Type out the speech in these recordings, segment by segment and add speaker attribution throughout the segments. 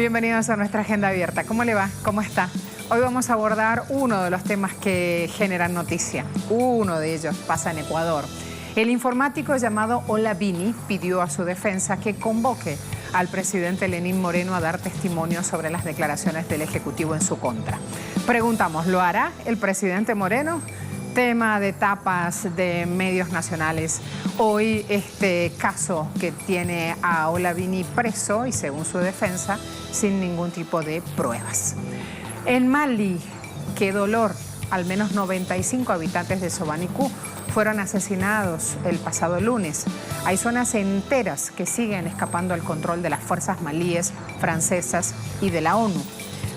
Speaker 1: Bienvenidos a nuestra agenda abierta. ¿Cómo le va? ¿Cómo está? Hoy vamos a abordar uno de los temas que generan noticia. Uno de ellos pasa en Ecuador. El informático llamado Olavini pidió a su defensa que convoque al presidente Lenín Moreno a dar testimonio sobre las declaraciones del Ejecutivo en su contra. Preguntamos, ¿lo hará el presidente Moreno? Tema de tapas de medios nacionales. Hoy este caso que tiene a Olavini preso y según su defensa sin ningún tipo de pruebas. En Mali, qué dolor, al menos 95 habitantes de Sobanicú fueron asesinados el pasado lunes. Hay zonas enteras que siguen escapando al control de las fuerzas malíes, francesas y de la ONU.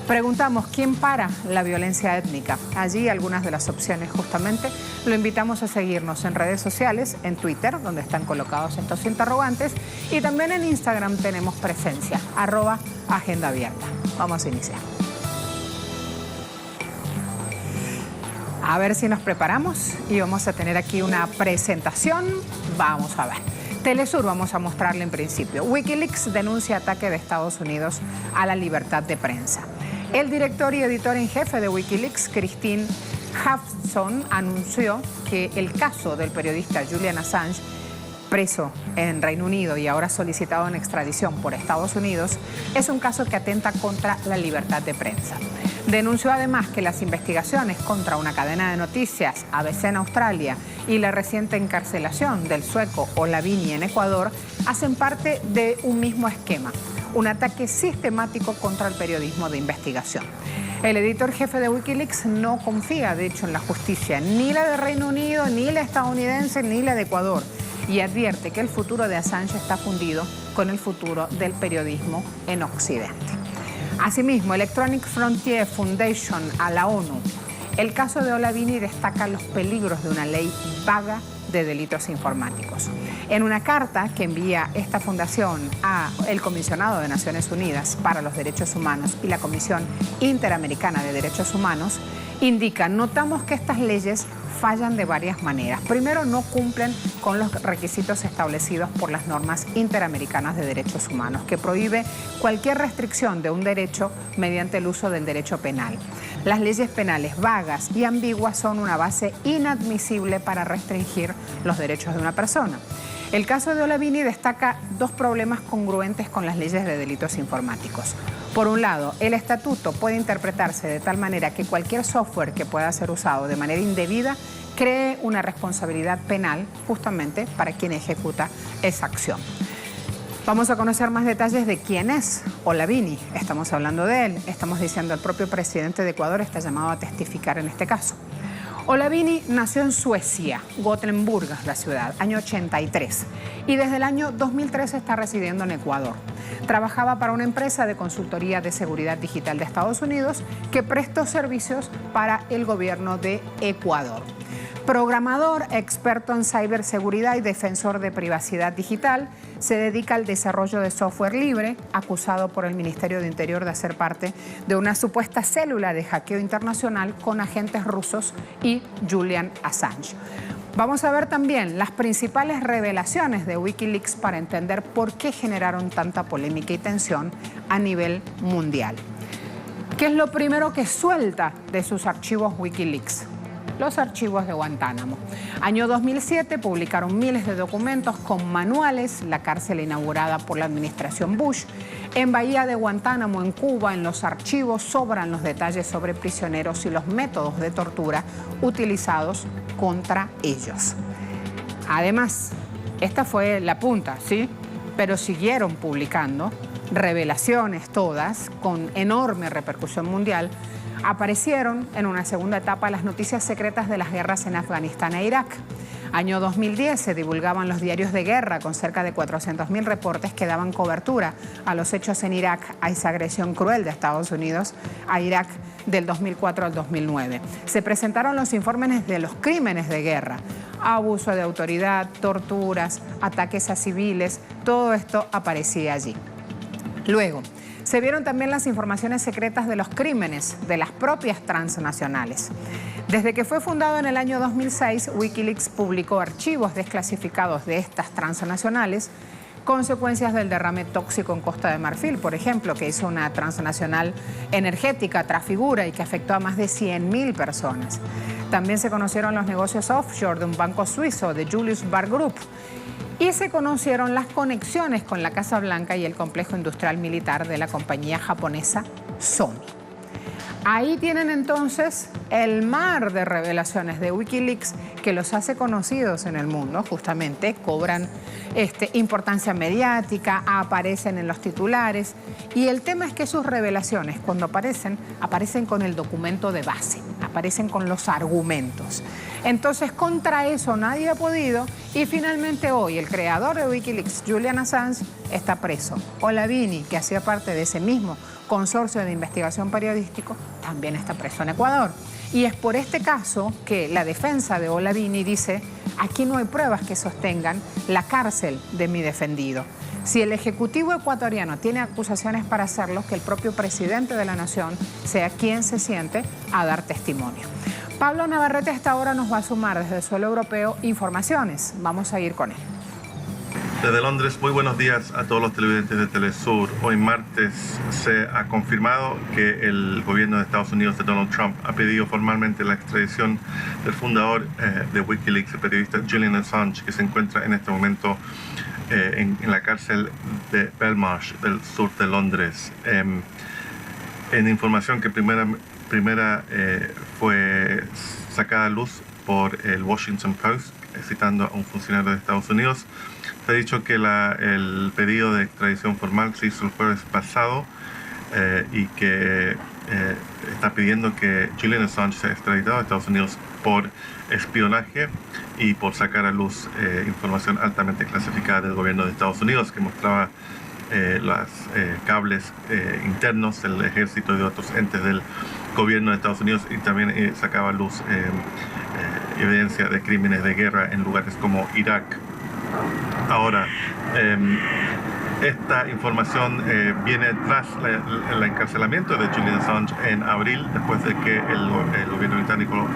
Speaker 1: Preguntamos, ¿quién para la violencia étnica? Allí algunas de las opciones justamente. Lo invitamos a seguirnos en redes sociales, en Twitter, donde están colocados estos interrogantes, y también en Instagram tenemos presencia, @Agenda Abierta. Vamos a iniciar. A ver si nos preparamos y vamos a tener aquí una presentación. Vamos a ver. Telesur vamos a mostrarle en principio. Wikileaks denuncia ataque de Estados Unidos a la libertad de prensa. El director y editor en jefe de Wikileaks, Christine Hafson, anunció que el caso del periodista Julian Assange, preso en Reino Unido y ahora solicitado en extradición por Estados Unidos, es un caso que atenta contra la libertad de prensa. Denunció además que las investigaciones contra una cadena de noticias, ABC en Australia, y la reciente encarcelación del sueco Olavini en Ecuador hacen parte de un mismo esquema, un ataque sistemático contra el periodismo de investigación. El editor jefe de Wikileaks no confía, de hecho, en la justicia, ni la de Reino Unido, ni la estadounidense, ni la de Ecuador, y advierte que el futuro de Assange está fundido con el futuro del periodismo en Occidente. Asimismo, Electronic Frontier Foundation a la ONU. El caso de Olavini destaca los peligros de una ley vaga de delitos informáticos. En una carta que envía esta fundación al Comisionado de Naciones Unidas para los Derechos Humanos y la Comisión Interamericana de Derechos Humanos, indica, notamos que estas leyes fallan de varias maneras. Primero, no cumplen con los requisitos establecidos por las normas interamericanas de derechos humanos, que prohíbe cualquier restricción de un derecho mediante el uso del derecho penal. Las leyes penales vagas y ambiguas son una base inadmisible para restringir los derechos de una persona. El caso de Olavini destaca dos problemas congruentes con las leyes de delitos informáticos. Por un lado, el estatuto puede interpretarse de tal manera que cualquier software que pueda ser usado de manera indebida cree una responsabilidad penal justamente para quien ejecuta esa acción. Vamos a conocer más detalles de quién es Olavini. Estamos hablando de él, estamos diciendo el propio presidente de Ecuador está llamado a testificar en este caso. Olavini nació en Suecia, Gothenburg, la ciudad, año 83, y desde el año 2003 está residiendo en Ecuador. Trabajaba para una empresa de consultoría de seguridad digital de Estados Unidos que prestó servicios para el gobierno de Ecuador. Programador, experto en ciberseguridad y defensor de privacidad digital, se dedica al desarrollo de software libre, acusado por el Ministerio de Interior de hacer parte de una supuesta célula de hackeo internacional con agentes rusos y Julian Assange. Vamos a ver también las principales revelaciones de Wikileaks para entender por qué generaron tanta polémica y tensión a nivel mundial. ¿Qué es lo primero que suelta de sus archivos Wikileaks? Los archivos de Guantánamo. Año 2007 publicaron miles de documentos con manuales, la cárcel inaugurada por la administración Bush. En Bahía de Guantánamo, en Cuba, en los archivos sobran los detalles sobre prisioneros y los métodos de tortura utilizados contra ellos. Además, esta fue la punta, ¿sí? Pero siguieron publicando revelaciones todas con enorme repercusión mundial. Aparecieron en una segunda etapa las noticias secretas de las guerras en Afganistán e Irak. Año 2010 se divulgaban los diarios de guerra con cerca de 400.000 reportes que daban cobertura a los hechos en Irak, a esa agresión cruel de Estados Unidos a Irak del 2004 al 2009. Se presentaron los informes de los crímenes de guerra, abuso de autoridad, torturas, ataques a civiles, todo esto aparecía allí. Luego, se vieron también las informaciones secretas de los crímenes de las propias transnacionales. Desde que fue fundado en el año 2006, Wikileaks publicó archivos desclasificados de estas transnacionales consecuencias del derrame tóxico en Costa de Marfil, por ejemplo, que hizo una transnacional energética Trafigura y que afectó a más de 100.000 personas. También se conocieron los negocios offshore de un banco suizo, de Julius Baer Group, y se conocieron las conexiones con la Casa Blanca y el complejo industrial militar de la compañía japonesa Sony. Ahí tienen entonces el mar de revelaciones de Wikileaks que los hace conocidos en el mundo, justamente cobran importancia mediática, aparecen en los titulares, y el tema es que sus revelaciones cuando aparecen con el documento de base, aparecen con los argumentos. Entonces contra eso nadie ha podido, y finalmente hoy el creador de Wikileaks, Julian Assange, está preso. Olavini, que hacía parte de ese mismo consorcio de investigación periodístico, también está preso en Ecuador. Y es por este caso que la defensa de Olavini dice: aquí no hay pruebas que sostengan la cárcel de mi defendido. Si el Ejecutivo ecuatoriano tiene acusaciones para hacerlo, que el propio presidente de la Nación sea quien se siente a dar testimonio. Pablo Navarrete a esta hora nos va a sumar desde el suelo europeo informaciones. Vamos a ir con él.
Speaker 2: Desde Londres, muy buenos días a todos los televidentes de Telesur. Hoy martes se ha confirmado que el gobierno de Estados Unidos de Donald Trump ha pedido formalmente la extradición del fundador de Wikileaks, el periodista Julian Assange, que se encuentra en este momento en la cárcel de Belmarsh, del sur de Londres. En información que primera fue sacada a luz por el Washington Post, citando a un funcionario de Estados Unidos, se ha dicho que el pedido de extradición formal se hizo el jueves pasado y que está pidiendo que Julian Assange sea extraditado a Estados Unidos por espionaje y por sacar a luz información altamente clasificada del gobierno de Estados Unidos, que mostraba los cables internos del ejército y de otros entes del gobierno de Estados Unidos, y también sacaba a luz evidencia de crímenes de guerra en lugares como Irak. Ahora, esta información viene tras el encarcelamiento de Julian Assange en abril, después de que el gobierno británico,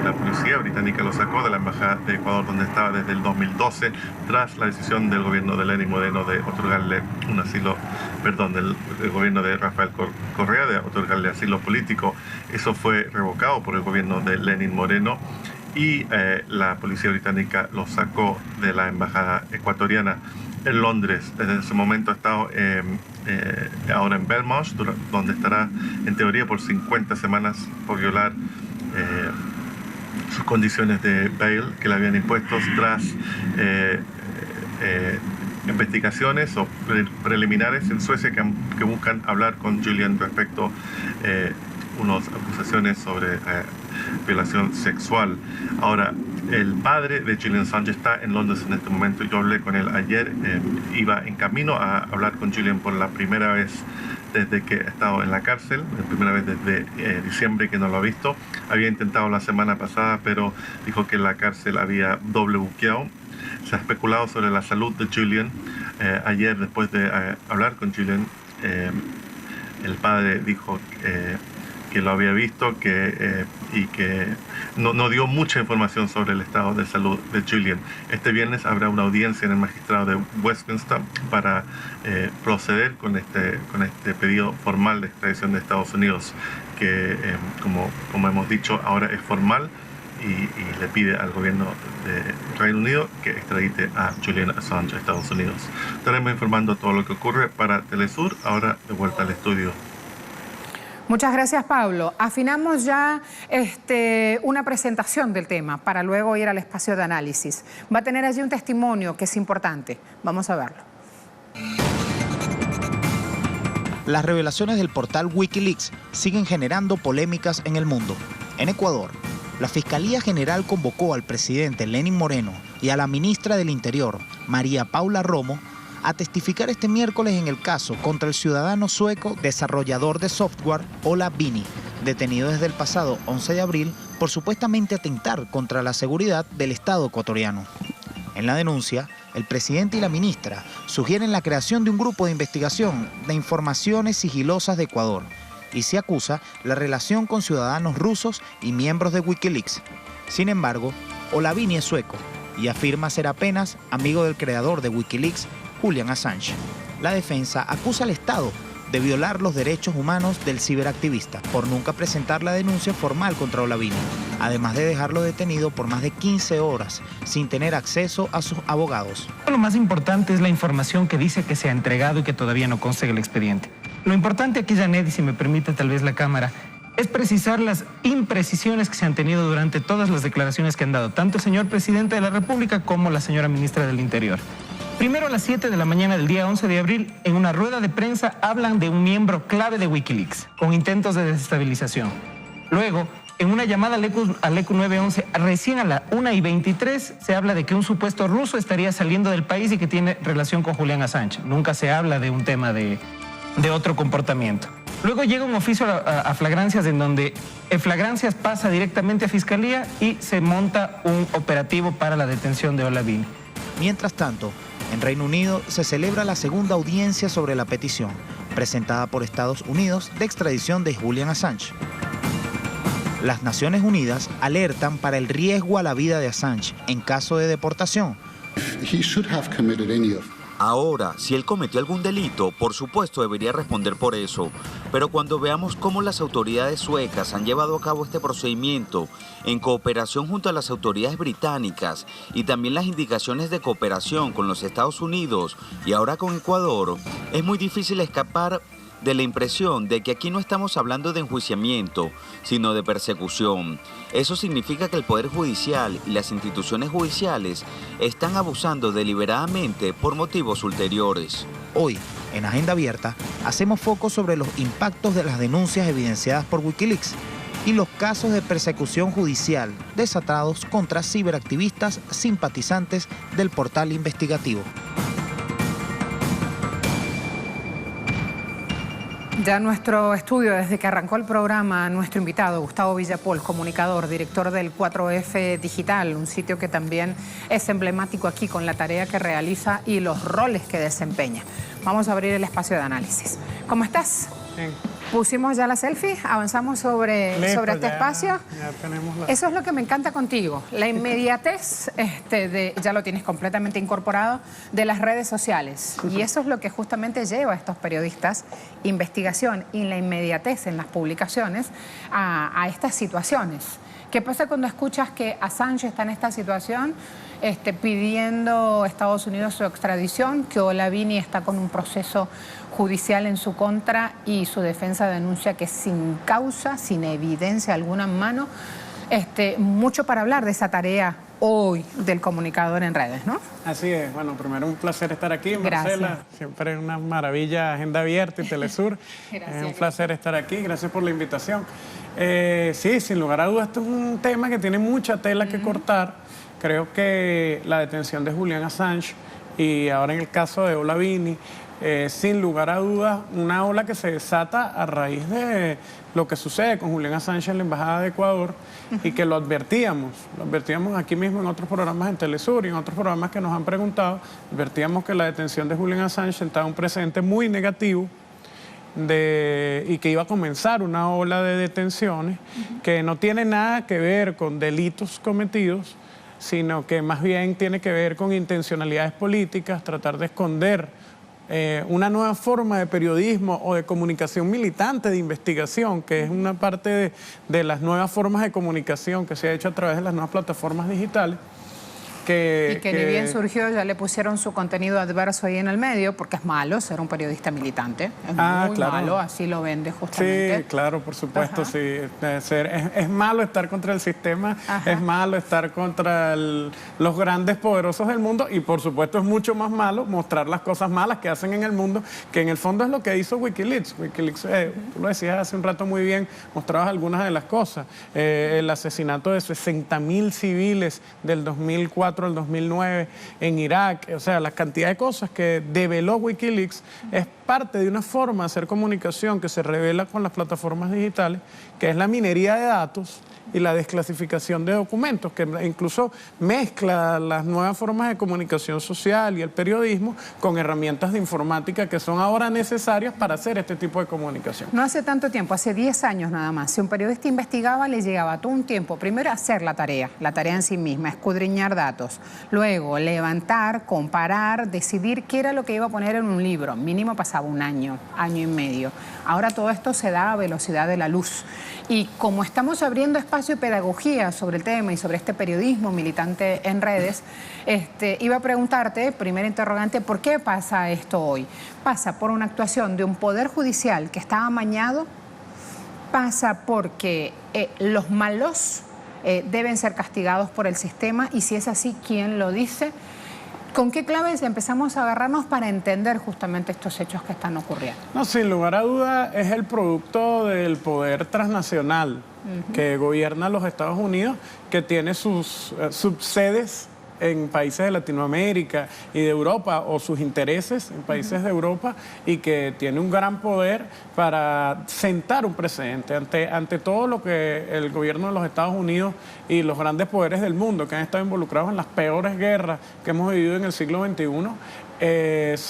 Speaker 2: la policía británica, lo sacó de la embajada de Ecuador, donde estaba desde el 2012, tras la decisión del gobierno de Lenín Moreno de otorgarle un asilo, del gobierno de Rafael Correa de otorgarle asilo político. Eso fue revocado por el gobierno de Lenín Moreno, y la policía británica lo sacó de la embajada ecuatoriana en Londres. Desde ese momento ha estado ahora en Belmarsh, donde estará en teoría por 50 semanas por violar sus condiciones de bail que le habían impuesto tras investigaciones o preliminares en Suecia que buscan hablar con Julian respecto a unas acusaciones sobre violación sexual. Ahora, el padre de Julian Assange está en Londres en este momento. Yo hablé con él ayer, iba en camino a hablar con Julian por la primera vez desde que ha estado en la cárcel, la primera vez desde diciembre que no lo ha visto. Había intentado la semana pasada, pero dijo que la cárcel había doble buqueado. Se ha especulado sobre la salud de Julian. Ayer, después de hablar con Julian, el padre dijo que lo había visto y que no dio mucha información sobre el estado de salud de Julian. Este viernes habrá una audiencia en el magistrado de Westminster para proceder con este pedido formal de extradición de Estados Unidos, que como hemos dicho ahora es formal, y le pide al gobierno de Reino Unido que extradite a Julian Assange a Estados Unidos. Estaremos informando todo lo que ocurre para Telesur. Ahora de vuelta al estudio.
Speaker 1: Muchas gracias, Pablo. Afinamos ya una presentación del tema para luego ir al espacio de análisis. Va a tener allí un testimonio que es importante. Vamos a verlo.
Speaker 3: Las revelaciones del portal Wikileaks siguen generando polémicas en el mundo. En Ecuador, la Fiscalía General convocó al presidente Lenín Moreno y a la ministra del Interior, María Paula Romo, a testificar este miércoles en el caso contra el ciudadano sueco desarrollador de software Olavini, detenido desde el pasado 11 de abril por supuestamente atentar contra la seguridad del Estado ecuatoriano. En la denuncia, el presidente y la ministra sugieren la creación de un grupo de investigación de informaciones sigilosas de Ecuador y se acusa la relación con ciudadanos rusos y miembros de Wikileaks. Sin embargo, Olavini es sueco y afirma ser apenas amigo del creador de Wikileaks, Julian Assange. La defensa acusa al Estado de violar los derechos humanos del ciberactivista por nunca presentar la denuncia formal contra Olavini, además de dejarlo detenido por más de 15 horas sin tener acceso a sus abogados.
Speaker 4: Lo más importante es la información que dice que se ha entregado y que todavía no consta en el expediente. Lo importante aquí, Janet, y si me permite tal vez la cámara, es precisar las imprecisiones que se han tenido durante todas las declaraciones que han dado tanto el señor presidente de la República como la señora ministra del Interior. Primero, a las 7 de la mañana del día 11 de abril, en una rueda de prensa hablan de un miembro clave de Wikileaks, con intentos de desestabilización. Luego, en una llamada al ECU 911, recién a la 1:23, se habla de que un supuesto ruso estaría saliendo del país y que tiene relación con Julian Assange. Nunca se habla de un tema de otro comportamiento. Luego llega un oficio a flagrancias en donde flagrancias pasa directamente a Fiscalía y se monta un operativo para la detención de Olavini.
Speaker 3: Mientras tanto, en Reino Unido se celebra la segunda audiencia sobre la petición, presentada por Estados Unidos de extradición de Julian Assange. Las Naciones Unidas alertan para el riesgo a la vida de Assange en caso de deportación.
Speaker 5: Ahora, si él cometió algún delito, por supuesto debería responder por eso. Pero cuando veamos cómo las autoridades suecas han llevado a cabo este procedimiento en cooperación junto a las autoridades británicas y también las indicaciones de cooperación con los Estados Unidos y ahora con Ecuador, es muy difícil escapar de la impresión de que aquí no estamos hablando de enjuiciamiento, sino de persecución. Eso significa que el Poder Judicial y las instituciones judiciales están abusando deliberadamente por motivos ulteriores.
Speaker 3: Hoy, en Agenda Abierta, hacemos foco sobre los impactos de las denuncias evidenciadas por Wikileaks y los casos de persecución judicial desatados contra ciberactivistas simpatizantes del portal investigativo.
Speaker 1: Ya en nuestro estudio, desde que arrancó el programa, nuestro invitado, Gustavo Villapol, comunicador, director del 4F Digital, un sitio que también es emblemático aquí con la tarea que realiza y los roles que desempeña. Vamos a abrir el espacio de análisis. ¿Cómo estás?
Speaker 6: Bien.
Speaker 1: Pusimos ya la selfie, avanzamos sobre este espacio.
Speaker 6: Ya tenemos la...
Speaker 1: Eso es lo que me encanta contigo, la inmediatez, ya lo tienes completamente incorporado, de las redes sociales. Y eso es lo que justamente lleva a estos periodistas, investigación y la inmediatez en las publicaciones a estas situaciones. ¿Qué pasa cuando escuchas que Assange está en esta situación pidiendo a Estados Unidos su extradición, que Olavini está con un proceso judicial en su contra y su defensa denuncia que sin causa, sin evidencia alguna en mano? Mucho para hablar de esa tarea hoy del comunicador en redes, ¿no?
Speaker 6: Así es. Bueno, primero un placer estar aquí, Marcela.
Speaker 1: Gracias.
Speaker 6: Siempre una maravilla, Agenda Abierta y Telesur.
Speaker 1: Gracias.
Speaker 6: Es un placer estar aquí. Gracias por la invitación. Sí, sin lugar a dudas, esto es un tema que tiene mucha tela que cortar. Creo que la detención de Julian Assange y ahora en el caso de Olavini, sin lugar a dudas, una ola que se desata a raíz de lo que sucede con Julian Assange en la Embajada de Ecuador y que lo advertíamos aquí mismo en otros programas en Telesur y en otros programas que nos han preguntado, advertíamos que la detención de Julian Assange sentaba un precedente muy negativo y que iba a comenzar una ola de detenciones que no tiene nada que ver con delitos cometidos, sino que más bien tiene que ver con intencionalidades políticas, tratar de esconder una nueva forma de periodismo o de comunicación militante de investigación, que es una parte de las nuevas formas de comunicación que se ha hecho a través de las nuevas plataformas digitales.
Speaker 1: Y que ni bien surgió, ya le pusieron su contenido adverso ahí en el medio, porque es malo ser un periodista militante. Es muy malo, así lo vende justamente.
Speaker 6: Sí, claro, por supuesto, sí. Es malo estar contra el sistema, es malo estar contra los grandes poderosos del mundo y por supuesto es mucho más malo mostrar las cosas malas que hacen en el mundo, que en el fondo es lo que hizo Wikileaks. Wikileaks, tú lo decías hace un rato muy bien, mostrabas algunas de las cosas. El asesinato de 60.000 civiles del 2004 al 2009 en Irak, o sea, la cantidad de cosas que develó Wikileaks es parte de una forma de hacer comunicación que se revela con las plataformas digitales, que es la minería de datos y la desclasificación de documentos, que incluso mezcla las nuevas formas de comunicación social y el periodismo con herramientas de informática que son ahora necesarias para hacer este tipo de comunicación.
Speaker 1: No hace tanto tiempo, hace 10 años nada más, si un periodista investigaba, le llegaba todo un tiempo, primero hacer la tarea en sí misma, escudriñar datos, luego levantar, comparar, decidir qué era lo que iba a poner en un libro, mínimo pasaba un año, año y medio. Ahora todo esto se da a velocidad de la luz. Y como estamos abriendo espacio de pedagogía sobre el tema y sobre este periodismo militante en redes, iba a preguntarte, primer interrogante, ¿por qué pasa esto hoy? Pasa por una actuación de un poder judicial que está amañado, pasa porque los malos deben ser castigados por el sistema, y si es así, ¿quién lo dice? ¿Con qué claves empezamos a agarrarnos para entender justamente estos hechos que están ocurriendo?
Speaker 6: No, sin lugar a duda es el producto del poder transnacional que gobierna los Estados Unidos, que tiene sus subsedes en países de Latinoamérica y de Europa, o sus intereses en países de Europa, y que tiene un gran poder para sentar un precedente ante todo lo que el gobierno de los Estados Unidos y los grandes poderes del mundo, que han estado involucrados en las peores guerras que hemos vivido en el siglo XXI,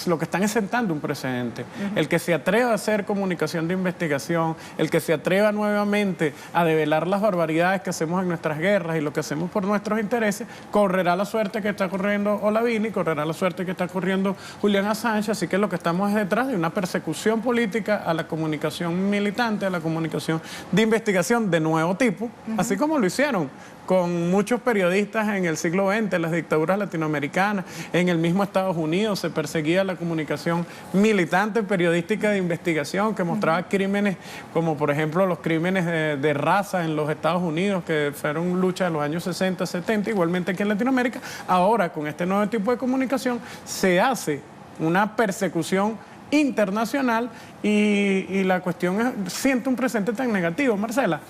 Speaker 6: lo que están es sentando un precedente. El que se atreva a hacer comunicación de investigación, el que se atreva nuevamente a develar las barbaridades que hacemos en nuestras guerras y lo que hacemos por nuestros intereses, correrá la suerte que está corriendo Olavini, correrá la suerte que está corriendo Julian Assange. Así que lo que estamos es detrás de una persecución política a la comunicación militante, a la comunicación de investigación de nuevo tipo, así como lo hicieron con muchos periodistas en el siglo XX, en las dictaduras latinoamericanas, en el mismo Estados Unidos se perseguía la comunicación militante periodística de investigación que mostraba crímenes como por ejemplo los crímenes de raza en los Estados Unidos, que fueron luchas de los años 60, 70, igualmente aquí en Latinoamérica. Ahora con este nuevo tipo de comunicación se hace una persecución internacional y la cuestión siente un presente tan negativo, Marcela,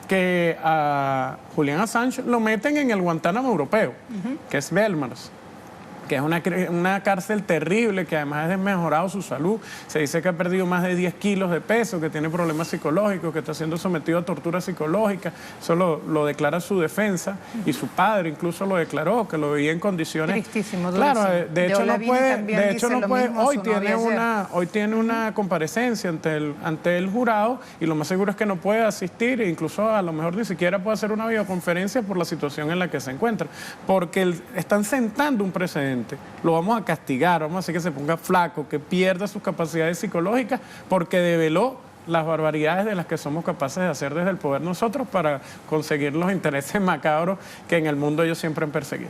Speaker 6: que a Julian Assange lo meten en el Guantánamo europeo, que es Belmarsh, que es una cárcel terrible, que además ha desmejorado su salud. Se dice que ha perdido más de 10 kilos de peso, que tiene problemas psicológicos, que está siendo sometido a tortura psicológica. Eso lo declara su defensa, y su padre incluso lo declaró, que lo veía en condiciones...
Speaker 1: Tristísimo,
Speaker 6: claro, de hecho no puede, hoy tiene una comparecencia ante el jurado, y lo más seguro es que no puede asistir, e incluso a lo mejor ni siquiera puede hacer una videoconferencia por la situación en la que se encuentra, porque están sentando un precedente. Lo vamos a castigar, vamos a hacer que se ponga flaco, que pierda sus capacidades psicológicas, porque develó las barbaridades de las que somos capaces de hacer desde el poder nosotros para conseguir los intereses macabros que en el mundo ellos siempre han perseguido.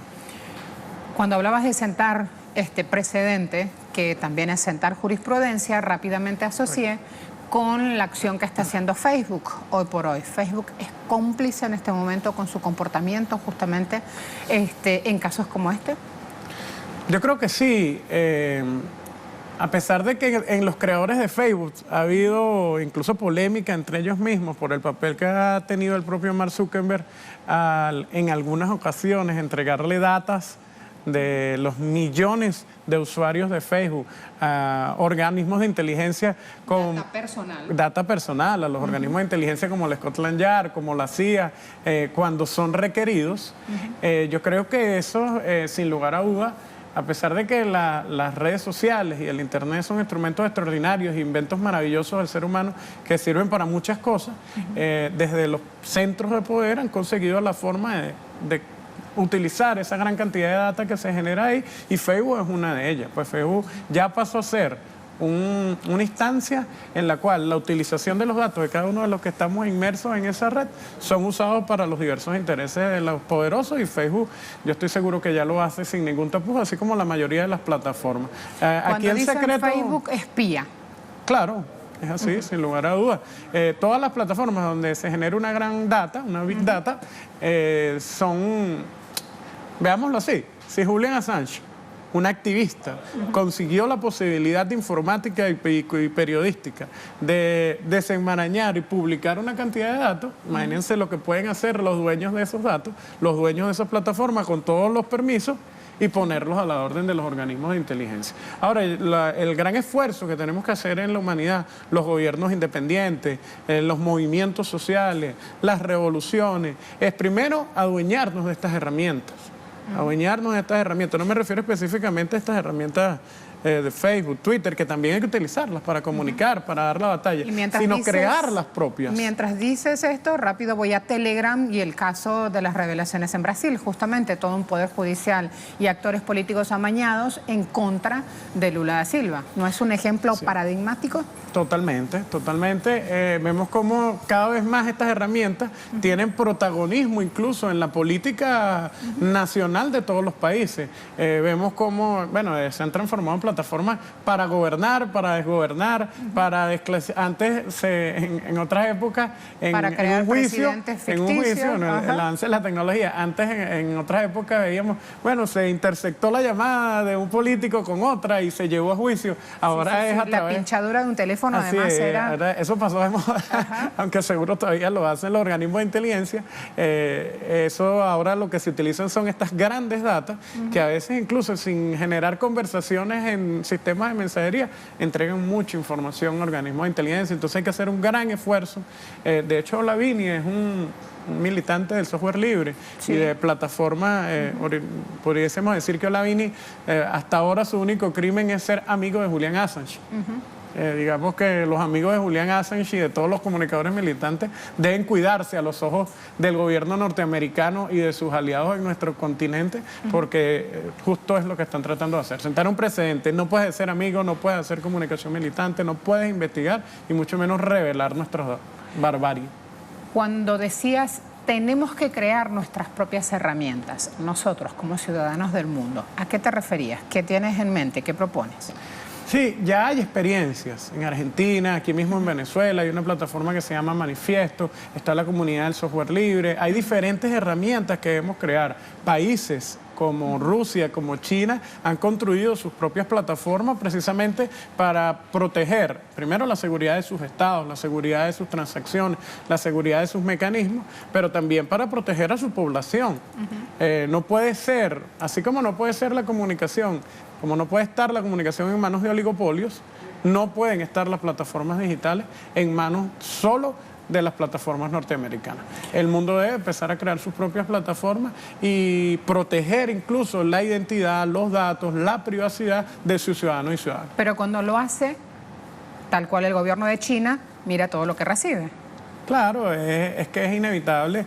Speaker 1: Cuando hablabas de sentar este precedente, que también es sentar jurisprudencia, rápidamente asocié con la acción que está haciendo Facebook hoy por hoy. Facebook es cómplice en este momento con su comportamiento justamente en casos como este.
Speaker 6: Yo creo que sí, a pesar de que en los creadores de Facebook ha habido incluso polémica entre ellos mismos por el papel que ha tenido el propio Mark Zuckerberg en algunas ocasiones entregarle datas de los millones de usuarios de Facebook a organismos de inteligencia con data personal, a los organismos de inteligencia como la Scotland Yard, como la CIA, cuando son requeridos. Yo creo que eso, sin lugar a duda, a pesar de que las redes sociales y el Internet son instrumentos extraordinarios, inventos maravillosos del ser humano que sirven para muchas cosas, desde los centros de poder han conseguido la forma de utilizar esa gran cantidad de data que se genera ahí, y Facebook es una de ellas. Pues Facebook ya pasó a ser una instancia en la cual la utilización de los datos de cada uno de los que estamos inmersos en esa red son usados para los diversos intereses de los poderosos, y Facebook, yo estoy seguro que ya lo hace sin ningún tapujo, así como la mayoría de las plataformas.
Speaker 1: Aquí el secreto... Facebook espía.
Speaker 6: Claro, es así, sin lugar a dudas. Todas las plataformas donde se genera una gran data, una big data, son, veámoslo así, si Julian Assange, un activista, consiguió la posibilidad de informática y periodística de desenmarañar y publicar una cantidad de datos, imagínense lo que pueden hacer los dueños de esos datos, los dueños de esas plataformas con todos los permisos, y ponerlos a la orden de los organismos de inteligencia. Ahora, el gran esfuerzo que tenemos que hacer en la humanidad, los gobiernos independientes, los movimientos sociales, las revoluciones, es primero adueñarnos de estas herramientas. Adueñarnos de estas herramientas. No me refiero específicamente a estas herramientas de Facebook, Twitter, que también hay que utilizarlas para comunicar, para dar la batalla, sino crear las propias.
Speaker 1: Mientras dices esto, rápido voy a Telegram y el caso de las revelaciones en Brasil, justamente todo un poder judicial y actores políticos amañados en contra de Lula da Silva. ¿No es un ejemplo paradigmático?
Speaker 6: Totalmente, totalmente. Vemos cómo cada vez más estas herramientas tienen protagonismo incluso en la política nacional de todos los países. Vemos cómo, bueno, se han transformado en plataformas para gobernar, para desgobernar, para antes en otras épocas en un juicio, el avance de la tecnología. Antes en otras épocas veíamos, bueno, se intersectó la llamada de un político con otra y se llevó a juicio. Ahora es a través...
Speaker 1: La pinchadura de un teléfono además era...
Speaker 6: Eso pasó de moda, aunque seguro todavía lo hacen los organismos de inteligencia. Eso ahora lo que se utilizan son estas grandes datas que a veces incluso sin generar conversaciones en sistemas de mensajería entregan mucha información a organismos de inteligencia. Entonces hay que hacer un gran esfuerzo. De hecho, Olavini es un militante del software libre y de plataforma. Pudiésemos decir que Olavini hasta ahora su único crimen es ser amigo de Julian Assange. Digamos que los amigos de Julian Assange y de todos los comunicadores militantes deben cuidarse a los ojos del gobierno norteamericano y de sus aliados en nuestro continente, porque justo es lo que están tratando de hacer. Sentar un precedente. No puedes ser amigo, no puedes hacer comunicación militante, no puedes investigar y mucho menos revelar nuestras barbarie.
Speaker 1: Cuando decías tenemos que crear nuestras propias herramientas, nosotros como ciudadanos del mundo, ¿a qué te referías? ¿Qué tienes en mente? ¿Qué propones?
Speaker 6: Sí, ya hay experiencias en Argentina, aquí mismo en Venezuela, hay una plataforma que se llama Manifiesto, está la comunidad del software libre, hay diferentes herramientas que debemos crear. Países como Rusia, como China, han construido sus propias plataformas precisamente para proteger, primero, la seguridad de sus estados, la seguridad de sus transacciones, la seguridad de sus mecanismos, pero también para proteger a su población. No puede ser, así como no puede ser la comunicación, como no puede estar la comunicación en manos de oligopolios, no pueden estar las plataformas digitales en manos solo de las plataformas norteamericanas. El mundo debe empezar a crear sus propias plataformas y proteger incluso la identidad, los datos, la privacidad de sus ciudadanos y ciudadanas.
Speaker 1: Pero cuando lo hace, tal cual el gobierno de China, mira todo lo que recibe.
Speaker 6: Claro, es que es inevitable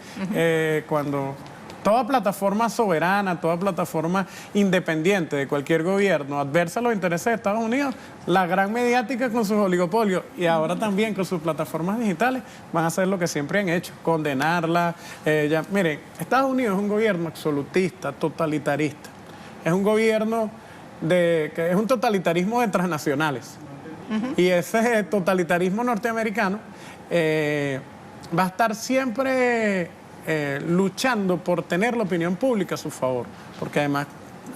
Speaker 6: cuando... Toda plataforma soberana, toda plataforma independiente de cualquier gobierno adversa a los intereses de Estados Unidos, la gran mediática con sus oligopolios y ahora también con sus plataformas digitales van a hacer lo que siempre han hecho, condenarla. Miren, Estados Unidos es un gobierno absolutista, totalitarista. Es un gobierno que es un totalitarismo de transnacionales. Y ese totalitarismo norteamericano va a estar siempre... luchando por tener la opinión pública a su favor, porque además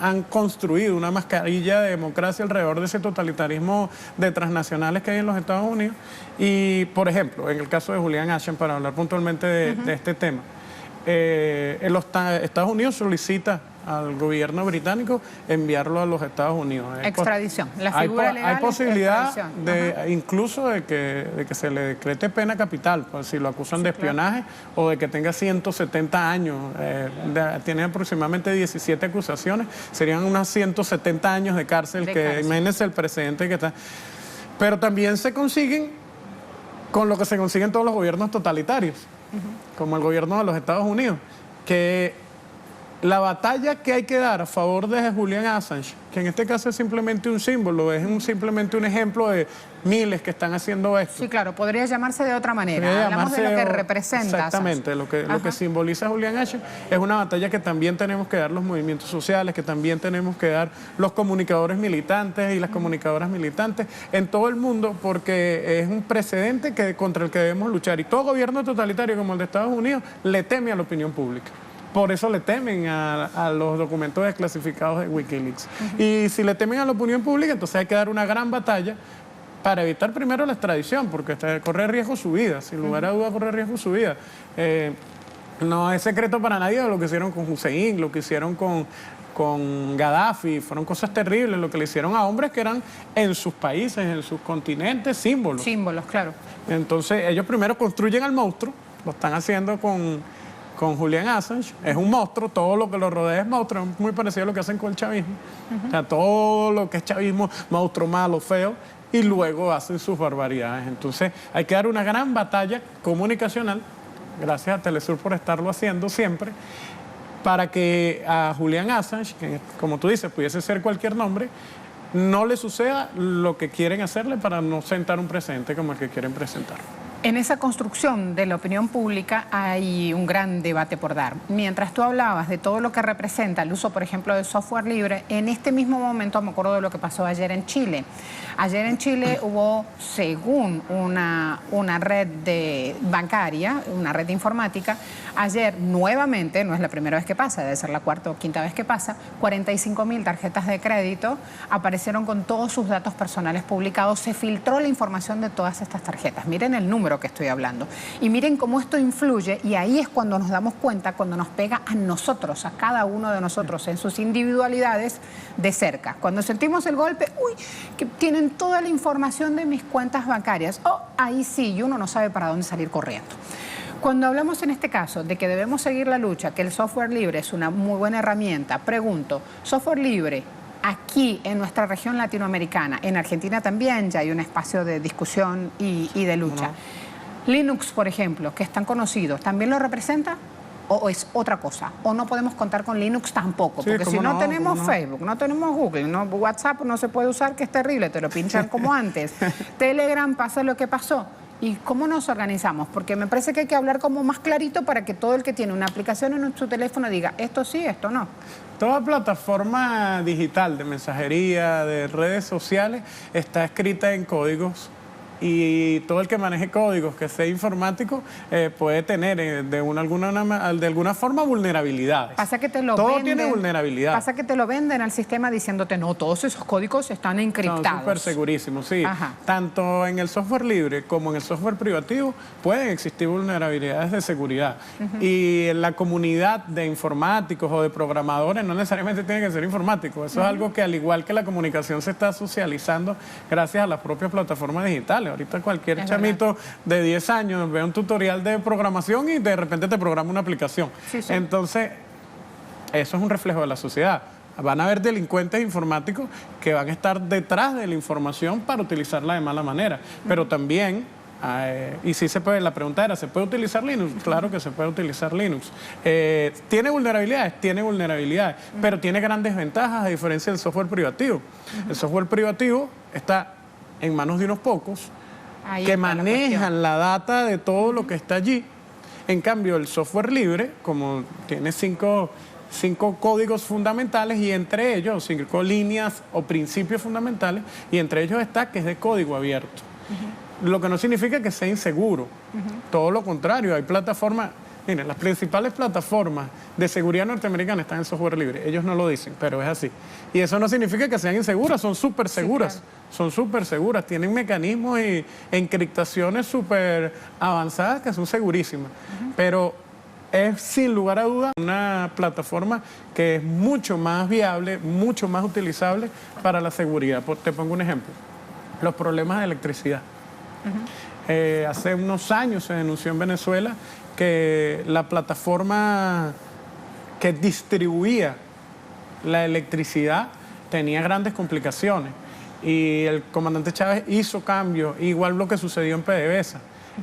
Speaker 6: han construido una mascarilla de democracia alrededor de ese totalitarismo de transnacionales que hay en los Estados Unidos. Y, por ejemplo, en el caso de Julian Assange, para hablar puntualmente de este tema, Estados Unidos solicita al gobierno británico enviarlo a los Estados Unidos.
Speaker 1: Extradición. La figura legal
Speaker 6: hay posibilidad incluso de que se le decrete pena capital, pues, si lo acusan de espionaje o de que tenga 170 años. Tiene aproximadamente 17 acusaciones, serían unas 170 años de cárcel, imagínense el precedente que está. Pero también se consiguen con lo que se consiguen todos los gobiernos totalitarios, como el gobierno de los Estados Unidos, que la batalla que hay que dar a favor de Julian Assange, que en este caso es simplemente un símbolo, es simplemente un ejemplo de miles que están haciendo esto.
Speaker 1: Sí, claro, podría llamarse de otra manera. Hablamos de lo que representa.
Speaker 6: Exactamente, lo que simboliza Julian Assange es una batalla que también tenemos que dar los movimientos sociales, que también tenemos que dar los comunicadores militantes y las comunicadoras militantes en todo el mundo, porque es un precedente contra el que debemos luchar. Y todo gobierno totalitario como el de Estados Unidos le teme a la opinión pública. Por eso le temen a los documentos desclasificados de Wikileaks. Y si le temen a la opinión pública, entonces hay que dar una gran batalla para evitar primero la extradición, porque corre riesgo su vida, sin lugar a duda corre riesgo su vida. No es secreto para nadie lo que hicieron con Hussein, lo que hicieron con Gaddafi. Fueron cosas terribles lo que le hicieron a hombres que eran en sus países, en sus continentes, símbolos.
Speaker 1: Símbolos, claro.
Speaker 6: Entonces ellos primero construyen al monstruo, lo están haciendo con Julian Assange, es un monstruo, todo lo que lo rodea es monstruo, es muy parecido a lo que hacen con el chavismo. O sea, todo lo que es chavismo, monstruo malo, feo, y luego hacen sus barbaridades. Entonces hay que dar una gran batalla comunicacional, gracias a Telesur por estarlo haciendo siempre, para que a Julian Assange, que como tú dices, pudiese ser cualquier nombre, no le suceda lo que quieren hacerle para no sentar un precedente como el que quieren presentar.
Speaker 1: En esa construcción de la opinión pública hay un gran debate por dar. Mientras tú hablabas de todo lo que representa el uso, por ejemplo, del software libre, en este mismo momento me acuerdo de lo que pasó ayer en Chile. Ayer en Chile hubo, según una red bancaria, una red informática, ayer nuevamente, no es la primera vez que pasa, debe ser la cuarta o quinta vez que pasa, 45.000 tarjetas de crédito aparecieron con todos sus datos personales publicados. Se filtró la información de todas estas tarjetas. Miren el número que estoy hablando. Y miren cómo esto influye, y ahí es cuando nos damos cuenta, cuando nos pega a nosotros, a cada uno de nosotros, en sus individualidades de cerca. Cuando sentimos el golpe, uy, que tienen toda la información de mis cuentas bancarias. Oh, ahí sí, y uno no sabe para dónde salir corriendo. Cuando hablamos en este caso de que debemos seguir la lucha, que el software libre es una muy buena herramienta, pregunto, software libre aquí en nuestra región latinoamericana, en Argentina también ya hay un espacio de discusión y de lucha. Linux, por ejemplo, que es tan conocido, ¿también lo representa o es otra cosa? ¿O no podemos contar con Linux tampoco?
Speaker 6: Sí,
Speaker 1: porque si no tenemos Facebook, no tenemos Google, no, WhatsApp no se puede usar, que es terrible, te lo pinchan como antes. Telegram pasa lo que pasó. ¿Y cómo nos organizamos? Porque me parece que hay que hablar como más clarito para que todo el que tiene una aplicación en su teléfono diga esto sí, esto no.
Speaker 6: Toda plataforma digital de mensajería, de redes sociales, está escrita en códigos. Y todo el que maneje códigos, que sea informático, puede tener de alguna forma vulnerabilidades.
Speaker 1: Pasa que te lo
Speaker 6: todo
Speaker 1: venden,
Speaker 6: tiene vulnerabilidad.
Speaker 1: Pasa que te lo venden al sistema diciéndote, no, todos esos códigos están encriptados.
Speaker 6: Son súper segurísimos, sí.
Speaker 1: Ajá.
Speaker 6: Tanto en el software libre como en el software privativo pueden existir vulnerabilidades de seguridad. Y en la comunidad de informáticos o de programadores no necesariamente tiene que ser informático. Eso es algo que, al igual que la comunicación, se está socializando gracias a las propias plataformas digitales. Ahorita cualquier chamito de 10 años ve un tutorial de programación y de repente te programa una aplicación. Sí, sí. Entonces, eso es un reflejo de la sociedad. Van a haber delincuentes informáticos que van a estar detrás de la información para utilizarla de mala manera. Pero también, y sí se puede, la pregunta era, ¿se puede utilizar Linux? Claro que se puede utilizar Linux. ¿Tiene vulnerabilidades? Tiene vulnerabilidades, pero tiene grandes ventajas a diferencia del software privativo. El software privativo está en manos de unos pocos, ahí que manejan la data de todo lo que está allí. En cambio, el software libre, como tiene cinco códigos fundamentales, y entre ellos 5 líneas o principios fundamentales, y entre ellos está que es de código abierto. Lo que no significa que sea inseguro. Todo lo contrario, hay plataformas. Miren, las principales plataformas de seguridad norteamericanas están en software libre. Ellos no lo dicen, pero es así. Y eso no significa que sean inseguras, son súper seguras. Sí, claro. Son súper seguras, tienen mecanismos y encriptaciones súper avanzadas que son segurísimas. Pero es, sin lugar a dudas, una plataforma que es mucho más viable, mucho más utilizable para la seguridad. Te pongo un ejemplo. Los problemas de electricidad. Hace unos años se denunció en Venezuela que la plataforma que distribuía la electricidad tenía grandes complicaciones, y el comandante Chávez hizo cambios, igual lo que sucedió en PDVSA.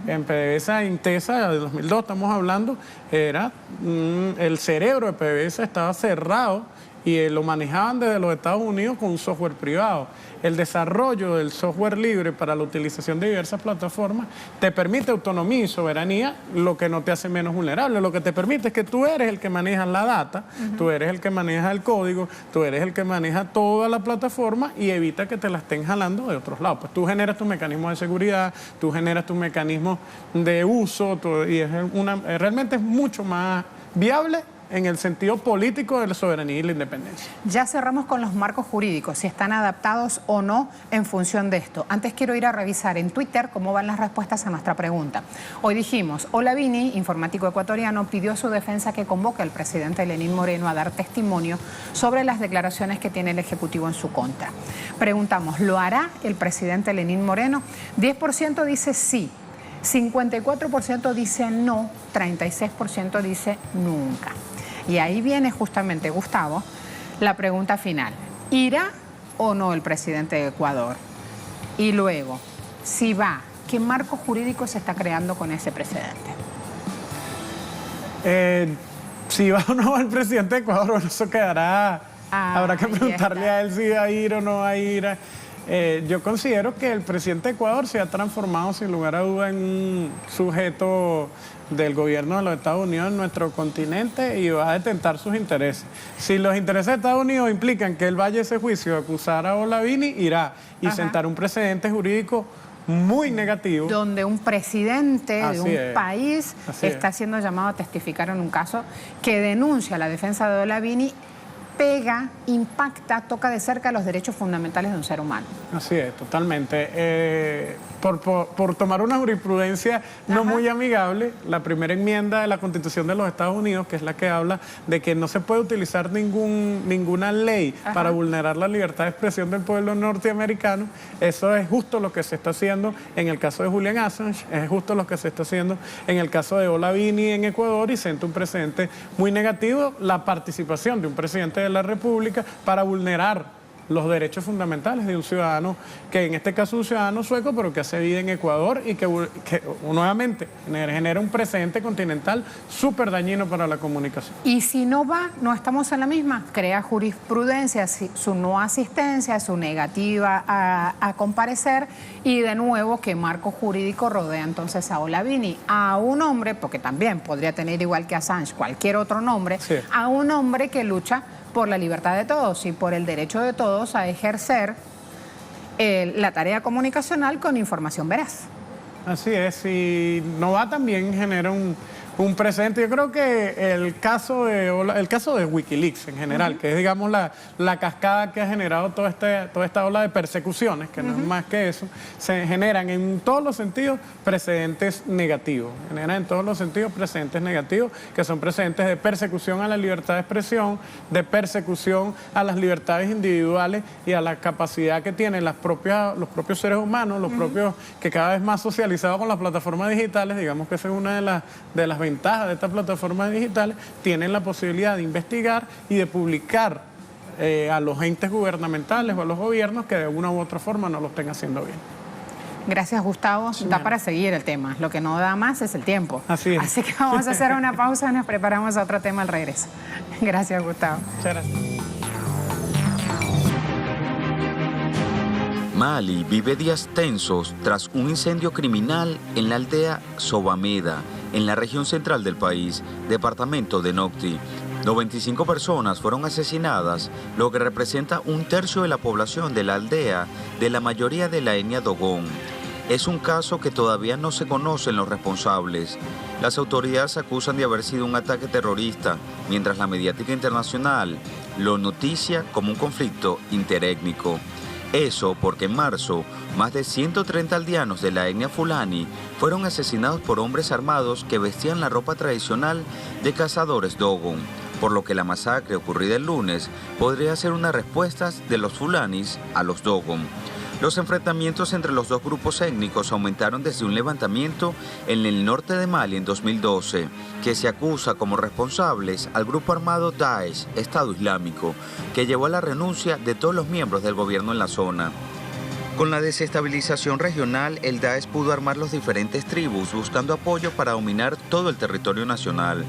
Speaker 6: En PDVSA, Intesa, de 2002 estamos hablando, era el cerebro de PDVSA estaba cerrado y lo manejaban desde los Estados Unidos con un software privado. El desarrollo del software libre para la utilización de diversas plataformas te permite autonomía y soberanía, lo que no te hace menos vulnerable. Lo que te permite es que tú eres el que maneja la data, tú eres el que maneja el código, tú eres el que maneja toda la plataforma y evita que te la estén jalando de otros lados. Pues tú generas tus mecanismos de seguridad, tú generas tus mecanismos de uso, y realmente es mucho más viable en el sentido político de la soberanía y la independencia.
Speaker 1: Ya cerramos con los marcos jurídicos, si están adaptados o no en función de esto. Antes quiero ir a revisar en Twitter cómo van las respuestas a nuestra pregunta. Hoy dijimos, Olavini, informático ecuatoriano, pidió a su defensa que convoque al presidente Lenín Moreno a dar testimonio sobre las declaraciones que tiene el Ejecutivo en su contra. Preguntamos, ¿lo hará el presidente Lenín Moreno? 10% dice sí, 54% dice no, 36% dice nunca. Y ahí viene justamente, Gustavo, la pregunta final. ¿Irá o no el presidente de Ecuador? Y luego, si va, ¿qué marco jurídico se está creando con ese precedente?
Speaker 6: Si va o no el presidente de Ecuador, bueno, eso quedará. Habrá que preguntarle a él si va a ir o no va a ir. Yo considero que el presidente de Ecuador se ha transformado sin lugar a duda en un sujeto del gobierno de los Estados Unidos en nuestro continente y va a detentar sus intereses. Si los intereses de Estados Unidos implican que él vaya a ese juicio a acusar a Olavini, irá y sentar un precedente jurídico muy negativo.
Speaker 1: Donde un presidente de un país está siendo llamado a testificar en un caso que denuncia la defensa de Olavini, pega, impacta, toca de cerca los derechos fundamentales de un ser humano.
Speaker 6: Así es, totalmente. Por tomar una jurisprudencia no muy amigable, la primera enmienda de la Constitución de los Estados Unidos, que es la que habla de que no se puede utilizar ninguna ley para vulnerar la libertad de expresión del pueblo norteamericano, eso es justo lo que se está haciendo en el caso de Julian Assange, es justo lo que se está haciendo en el caso de Olavini en Ecuador y sienta un precedente muy negativo la participación de un presidente de la República para vulnerar los derechos fundamentales de un ciudadano, que en este caso es un ciudadano sueco, pero que hace vida en Ecuador y que nuevamente genera un precedente continental súper dañino para la comunicación.
Speaker 1: Y si no va, no estamos en la misma, crea jurisprudencia, su no asistencia, su negativa a comparecer y de nuevo qué marco jurídico rodea entonces a Olavini, a un hombre, porque también podría tener igual que Assange cualquier otro nombre, a un hombre que lucha por la libertad de todos y por el derecho de todos a ejercer la tarea comunicacional con información veraz.
Speaker 6: Así es, y no va también genera un precedente. Yo creo que el caso de Wikileaks en general, que es digamos la cascada que ha generado toda esta ola de persecuciones, que no es más que eso, se generan en todos los sentidos precedentes negativos. Generan en todos los sentidos precedentes negativos, que son precedentes de persecución a la libertad de expresión, de persecución a las libertades individuales y a la capacidad que tienen los propios seres humanos, los propios que cada vez más socializados con las plataformas digitales, digamos que esa es una de las ventajas de estas plataformas digitales, tienen la posibilidad de investigar y de publicar a los entes gubernamentales o a los gobiernos que de una u otra forma no lo estén haciendo bien.
Speaker 1: Gracias, Gustavo. Da para seguir el tema. Lo que no da más es el tiempo.
Speaker 6: Así es.
Speaker 1: Así que vamos a hacer una pausa y nos preparamos a otro tema al regreso. Gracias, Gustavo.
Speaker 6: Muchas gracias.
Speaker 5: Mali vive días tensos tras un incendio criminal en la aldea Sobameda, en la región central del país, departamento de Nocti. 95 personas fueron asesinadas, lo que representa un tercio de la población de la aldea, de la mayoría de la etnia Dogon. Es un caso que todavía no se conocen los responsables. Las autoridades acusan de haber sido un ataque terrorista, mientras la mediática internacional lo noticia como un conflicto interétnico. Eso porque en marzo, más de 130 aldeanos de la etnia Fulani fueron asesinados por hombres armados que vestían la ropa tradicional de cazadores Dogon, por lo que la masacre ocurrida el lunes podría ser una respuesta de los Fulanis a los Dogon. Los enfrentamientos entre los dos grupos étnicos aumentaron desde un levantamiento en el norte de Mali en 2012, que se acusa como responsables al grupo armado Daesh, Estado Islámico, que llevó a la renuncia de todos los miembros del gobierno en la zona. Con la desestabilización regional, el Daesh pudo armar los diferentes tribus buscando apoyo para dominar todo el territorio nacional.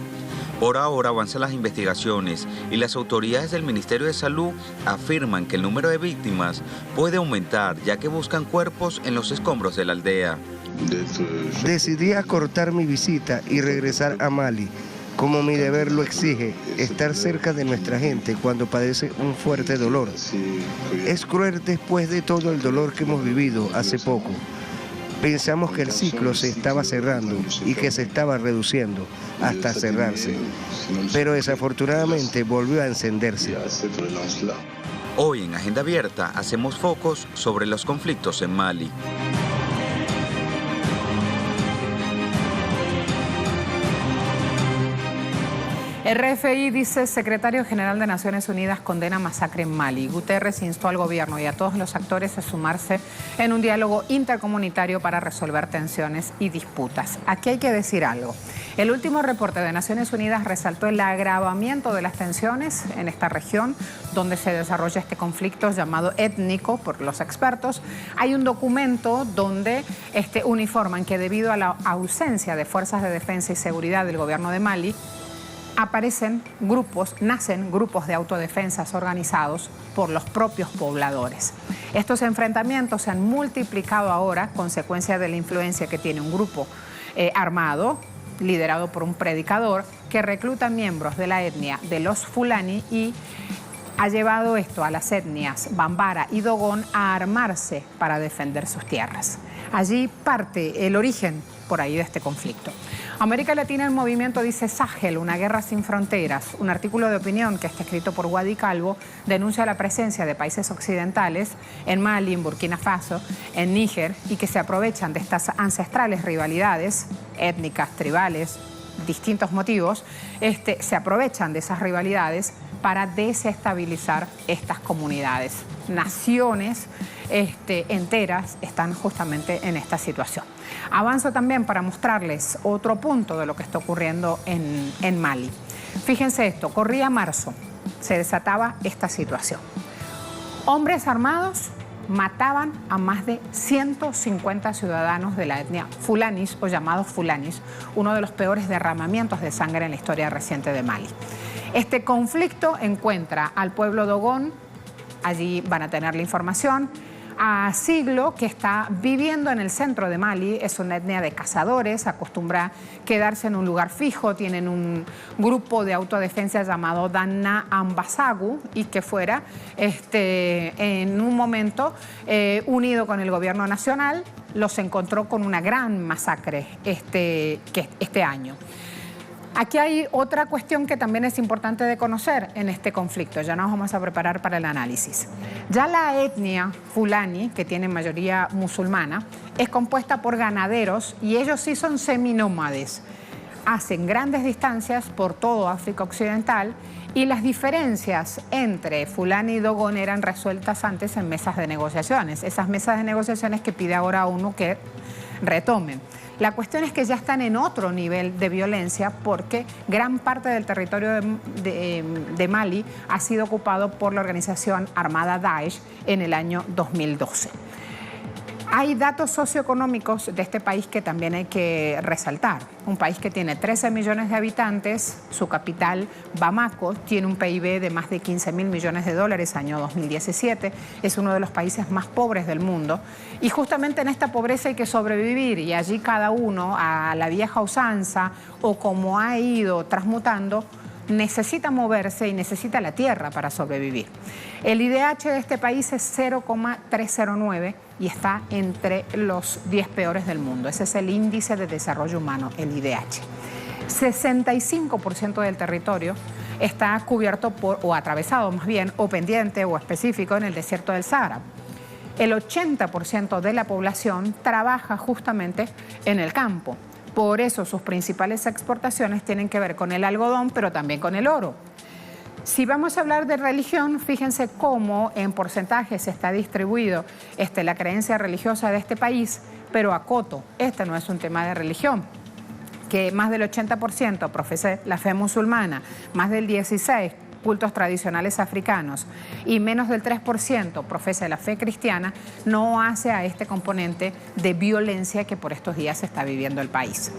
Speaker 5: Por ahora avanzan las investigaciones y las autoridades del Ministerio de Salud afirman que el número de víctimas puede aumentar, ya que buscan cuerpos en los escombros de la aldea.
Speaker 7: Decidí acortar mi visita y regresar a Mali, como mi deber lo exige, estar cerca de nuestra gente cuando padece un fuerte dolor. Es cruel después de todo el dolor que hemos vivido hace poco. Pensamos que el ciclo se estaba cerrando y que se estaba reduciendo hasta cerrarse, pero desafortunadamente volvió a encenderse.
Speaker 5: Hoy en Agenda Abierta hacemos focos sobre los conflictos en Mali.
Speaker 1: RFI dice, secretario general de Naciones Unidas condena masacre en Mali. Guterres instó al gobierno y a todos los actores a sumarse en un diálogo intercomunitario para resolver tensiones y disputas. Aquí hay que decir algo. El último reporte de Naciones Unidas resaltó el agravamiento de las tensiones en esta región donde se desarrolla este conflicto llamado étnico por los expertos. Hay un documento donde uniforman que debido a la ausencia de fuerzas de defensa y seguridad del gobierno de Mali, nacen grupos de autodefensas organizados por los propios pobladores. Estos enfrentamientos se han multiplicado ahora, consecuencia de la influencia que tiene un grupo armado, liderado por un predicador, que recluta miembros de la etnia de los Fulani y ha llevado esto a las etnias Bambara y Dogón a armarse para defender sus tierras. Allí parte el origen por ahí de este conflicto. América Latina en movimiento dice Sahel, una guerra sin fronteras. Un artículo de opinión que está escrito por Wadi Calvo denuncia la presencia de países occidentales en Mali, en Burkina Faso, en Níger y que se aprovechan de estas ancestrales rivalidades étnicas, tribales, distintos motivos, se aprovechan de esas rivalidades para desestabilizar estas comunidades. Naciones enteras están justamente en esta situación. Avanzo también para mostrarles otro punto de lo que está ocurriendo en Mali. Fíjense esto, corría marzo, se desataba esta situación. Hombres armados mataban a más de 150 ciudadanos de la etnia Fulanis o llamados Fulanis, uno de los peores derramamientos de sangre en la historia reciente de Mali. Este conflicto encuentra al pueblo Dogón, allí van a tener la información, a Siglo, que está viviendo en el centro de Mali, es una etnia de cazadores, acostumbra a quedarse en un lugar fijo, tienen un grupo de autodefensa llamado Danna Ambasagu y que fuera en un momento unido con el gobierno nacional, los encontró con una gran masacre este año. Aquí hay otra cuestión que también es importante de conocer en este conflicto. Ya nos vamos a preparar para el análisis. Ya la etnia Fulani, que tiene mayoría musulmana, es compuesta por ganaderos y ellos sí son seminómades. Hacen grandes distancias por todo África Occidental y las diferencias entre Fulani y Dogón eran resueltas antes en mesas de negociaciones. Esas mesas de negociaciones que pide ahora uno que retomen. La cuestión es que ya están en otro nivel de violencia porque gran parte del territorio de Mali ha sido ocupado por la organización armada Daesh en el año 2012. Hay datos socioeconómicos de este país que también hay que resaltar. Un país que tiene 13 millones de habitantes, su capital, Bamako, tiene un PIB de más de 15.000 millones de dólares, año 2017. Es uno de los países más pobres del mundo. Y justamente en esta pobreza hay que sobrevivir y allí cada uno, a la vieja usanza o como ha ido transmutando, necesita moverse y necesita la tierra para sobrevivir. El IDH de este país es 0,309 y está entre los 10 peores del mundo. Ese es el índice de desarrollo humano, el IDH. 65% del territorio está cubierto o atravesado más bien, o pendiente o específico en el desierto del Sahara. El 80% de la población trabaja justamente en el campo. Por eso sus principales exportaciones tienen que ver con el algodón, pero también con el oro. Si vamos a hablar de religión, fíjense cómo en porcentajes está distribuido la creencia religiosa de este país, pero acoto, este no es un tema de religión, que más del 80% profesa la fe musulmana, más del 16% cultos tradicionales africanos y menos del 3% profesa la fe cristiana, no hace a este componente de violencia que por estos días está viviendo el país.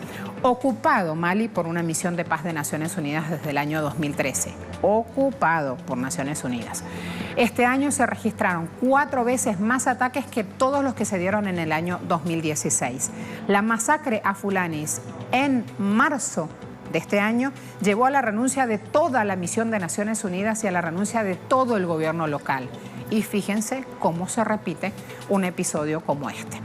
Speaker 1: Ocupado Mali por una misión de paz de Naciones Unidas desde el año 2013. Ocupado por Naciones Unidas. Este año se registraron 4 veces más ataques que todos los que se dieron en el año 2016. La masacre a Fulanis en marzo de este año llevó a la renuncia de toda la misión de Naciones Unidas y a la renuncia de todo el gobierno local. Y fíjense cómo se repite un episodio como este.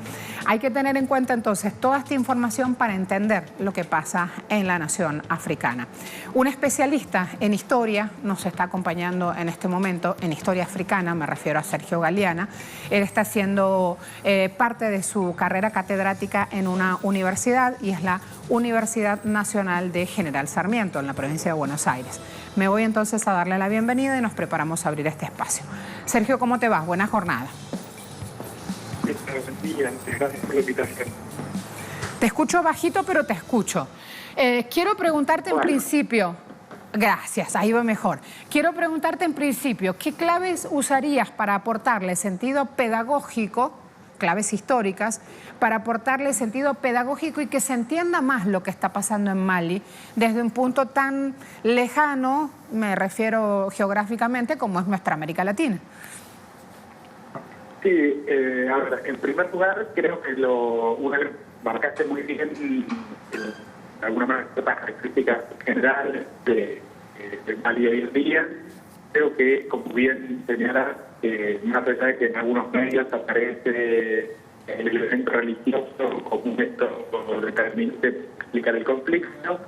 Speaker 1: Hay que tener en cuenta entonces toda esta información para entender lo que pasa en la nación africana. Un especialista en historia nos está acompañando en este momento, en historia africana, me refiero a Sergio Galeana. Él está haciendo parte de su carrera catedrática en una universidad y es la Universidad Nacional de General Sarmiento, en la provincia de Buenos Aires. Me voy entonces a darle la bienvenida y nos preparamos a abrir este espacio. Sergio, ¿cómo te va? Buena jornada.
Speaker 8: Gracias por la invitación.
Speaker 1: Te escucho bajito, pero te escucho. Quiero preguntarte en principio, gracias, ahí va mejor. Quiero preguntarte en principio, ¿qué claves usarías para aportarle sentido pedagógico, claves históricas, para aportarle sentido pedagógico y que se entienda más lo que está pasando en Mali desde un punto tan lejano, me refiero geográficamente, como es nuestra América Latina?
Speaker 8: Sí, a ver, en primer lugar, creo que marcaste muy bien, de alguna manera, las características generales de Mali hoy en día. Creo que, como bien señalas, más allá de que en algunos medios aparece el elemento religioso como un método determinante para explicar el conflicto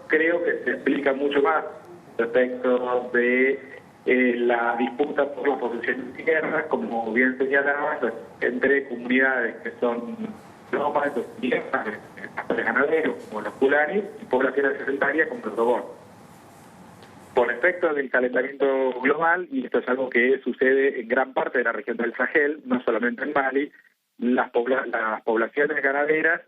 Speaker 8: creo que se explica mucho más respecto de la disputa por la posesión de tierras, como bien señalabas, entre comunidades que son nómadas, pastores ganaderos, como los fulanis, y poblaciones sedentarias, como los dogon. Por efecto del calentamiento global, y esto es algo que sucede en gran parte de la región del Sahel, no solamente en Mali, las poblaciones ganaderas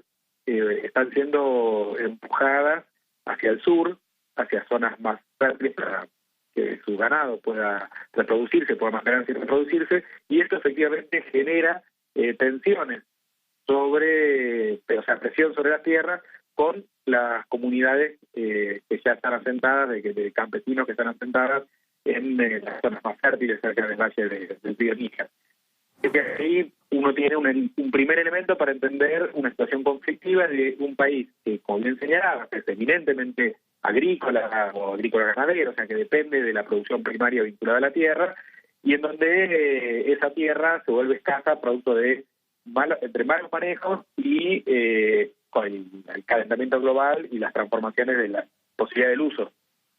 Speaker 8: están siendo empujadas hacia el sur, hacia zonas más fértiles para que su ganado pueda reproducirse, pueda mantenerse y reproducirse, y esto efectivamente genera tensiones presión sobre las tierras con las comunidades que ya están asentadas, de campesinos que están asentadas en las zonas más fértiles cerca del valle del río Níger. Ahí uno tiene un primer elemento para entender una situación conflictiva de un país que, como bien señalaba, es eminentemente agrícola o agrícola-ganadero, o sea que depende de la producción primaria vinculada a la tierra, y en donde esa tierra se vuelve escasa producto de entre malos manejos y con el calentamiento global y las transformaciones de la posibilidad del uso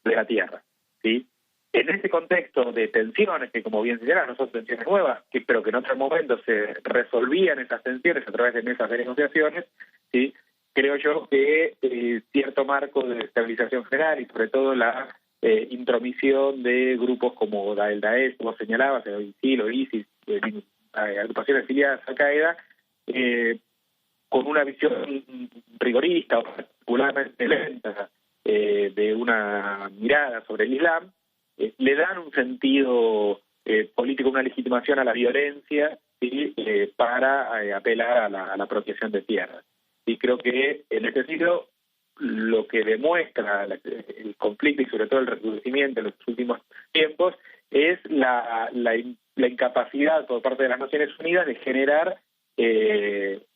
Speaker 8: de la tierra, ¿sí? En ese contexto de tensiones, que como bien señalaba, no son tensiones nuevas, pero que en otros momentos se resolvían esas tensiones a través de mesas de negociaciones, ¿sí? Creo yo que cierto marco de estabilización general y sobre todo la intromisión de grupos como el Daesh, como señalabas, el ISIL o ISIS, agrupaciones afiliadas a Al-Qaeda, con una visión rigorista o particularmente lenta de una mirada sobre el Islam, le dan un sentido político, una legitimación a la violencia, ¿sí? Para apelar a la apropiación de tierras. Y creo que en este sentido lo que demuestra el conflicto y sobre todo el recrudecimiento en los últimos tiempos es la incapacidad por parte de las Naciones Unidas de generar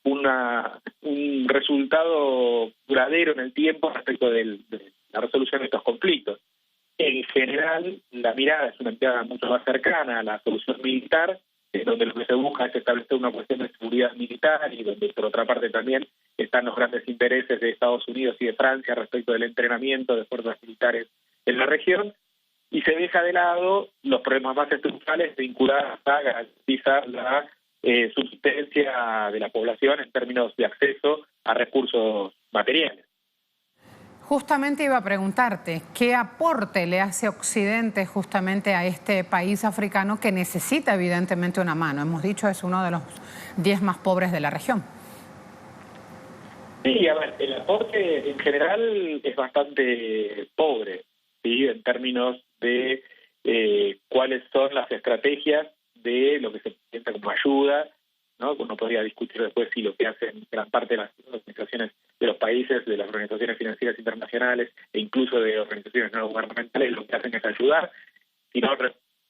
Speaker 8: un resultado duradero en el tiempo respecto de la resolución de estos conflictos. En general, la mirada es una mirada mucho más cercana a la solución militar, donde lo que se busca es establecer una cuestión de seguridad militar y donde, por otra parte, también están los grandes intereses de Estados Unidos y de Francia respecto del entrenamiento de fuerzas militares en la región, y se deja de lado los problemas más estructurales vinculados a garantizar la subsistencia de la población en términos de acceso a recursos materiales.
Speaker 1: Justamente iba a preguntarte, ¿qué aporte le hace Occidente justamente a este país africano que necesita evidentemente una mano? Hemos dicho, es uno de los 10 más pobres de la región.
Speaker 8: Sí, a ver, el aporte en general es bastante pobre, ¿sí? En términos de cuáles son las estrategias de lo que se piensa como ayuda, ¿no? Uno podría discutir después si lo que hacen gran parte de las organizaciones de los países, de las organizaciones financieras internacionales e incluso de organizaciones no gubernamentales, lo que hacen es ayudar, sino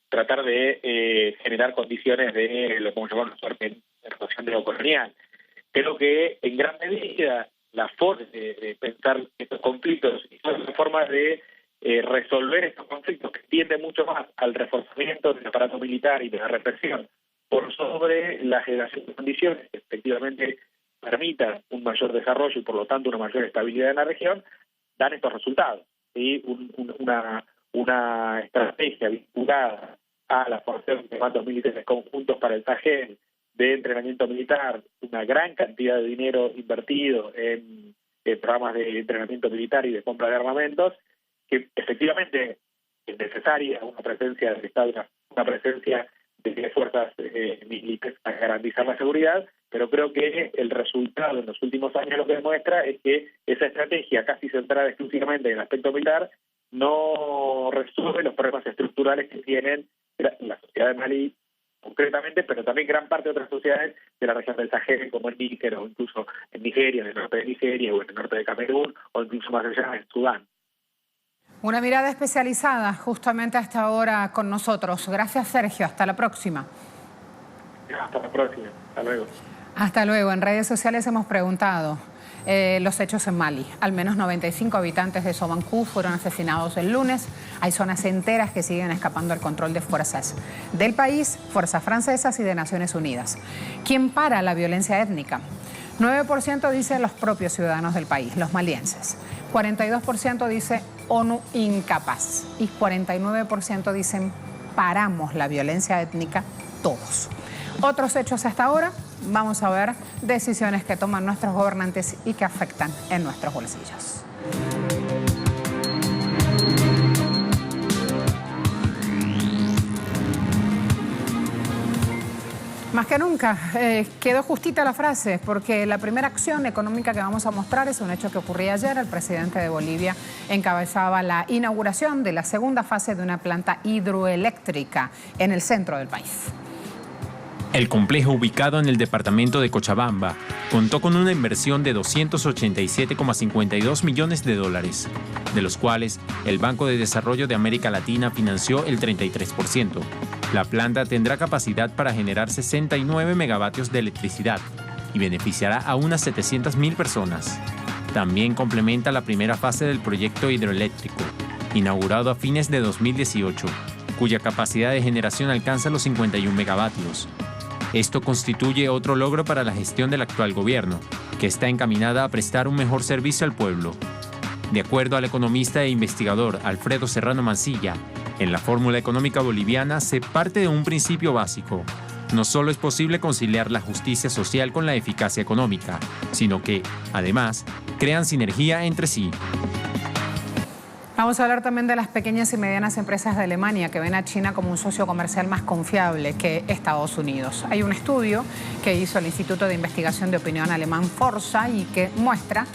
Speaker 8: tratar de generar condiciones de lo que llamamos relación neocolonial. Creo que en gran medida la forma de pensar estos conflictos y todas las formas de resolver estos conflictos que tiende mucho más al reforzamiento del aparato militar y de la represión por sobre la generación de condiciones que efectivamente permitan un mayor desarrollo y por lo tanto una mayor estabilidad en la región, dan estos resultados. ¿Sí? Una estrategia vinculada a la formación de mandos militares conjuntos para el Sahel, de entrenamiento militar, una gran cantidad de dinero invertido en programas de entrenamiento militar y de compra de armamentos, que efectivamente es necesaria una presencia del Estado, una presencia de fuerzas militares para garantizar la seguridad, pero creo que el resultado en los últimos años lo que demuestra es que esa estrategia casi centrada exclusivamente en el aspecto militar no resuelve los problemas estructurales que tienen la sociedad de Malí concretamente, pero también gran parte de otras sociedades de la región del Sahel, como en Níger o incluso en Nigeria, en el norte de Nigeria o en el norte de Camerún o incluso más allá en Sudán.
Speaker 1: Una mirada especializada justamente a esta hora con nosotros. Gracias, Sergio. Hasta la próxima.
Speaker 8: Hasta la próxima. Hasta luego.
Speaker 1: Hasta luego. En redes sociales hemos preguntado los hechos en Mali. Al menos 95 habitantes de Sobancú fueron asesinados el lunes. Hay zonas enteras que siguen escapando al control de fuerzas del país, fuerzas francesas y de Naciones Unidas. ¿Quién para la violencia étnica? 9% dicen los propios ciudadanos del país, los malienses. 42% dice ONU incapaz. Y 49% dicen paramos la violencia étnica todos. Otros hechos hasta ahora, vamos a ver decisiones que toman nuestros gobernantes y que afectan en nuestros bolsillos. Más que nunca, quedó justita la frase, porque la primera acción económica que vamos a mostrar es un hecho que ocurría ayer. El presidente de Bolivia encabezaba la inauguración de la segunda fase de una planta hidroeléctrica en el centro del país.
Speaker 9: El complejo, ubicado en el departamento de Cochabamba, contó con una inversión de 287,52 millones de dólares, de los cuales el Banco de Desarrollo de América Latina financió el 33%. La planta tendrá capacidad para generar 69 megavatios de electricidad y beneficiará a unas 700.000 personas. También complementa la primera fase del proyecto hidroeléctrico, inaugurado a fines de 2018, cuya capacidad de generación alcanza los 51 megavatios. Esto constituye otro logro para la gestión del actual gobierno, que está encaminada a prestar un mejor servicio al pueblo. De acuerdo al economista e investigador Alfredo Serrano Mancilla, en la fórmula económica boliviana se parte de un principio básico. No solo es posible conciliar la justicia social con la eficacia económica, sino que, además, crean sinergia entre sí.
Speaker 1: Vamos a hablar también de las pequeñas y medianas empresas de Alemania que ven a China como un socio comercial más confiable que Estados Unidos. Hay un estudio que hizo el Instituto de Investigación de Opinión alemán Forsa y que muestra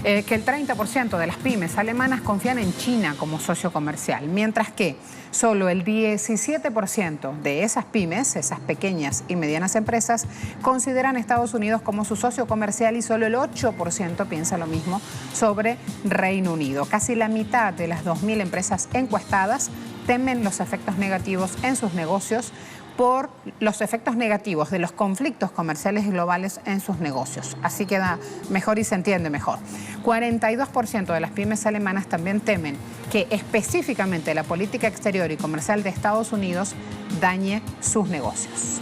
Speaker 1: que el 30% de las pymes alemanas confían en China como socio comercial, mientras que solo el 17% de esas pymes, esas pequeñas y medianas empresas, consideran a Estados Unidos como su socio comercial y solo el 8% piensa lo mismo sobre Reino Unido. Casi la mitad de las 2.000 empresas encuestadas temen los efectos negativos en sus negocios por los efectos negativos de los conflictos comerciales globales en sus negocios. Así queda mejor y se entiende mejor. 42% de las pymes alemanas también temen que específicamente la política exterior y comercial de Estados Unidos dañe sus negocios.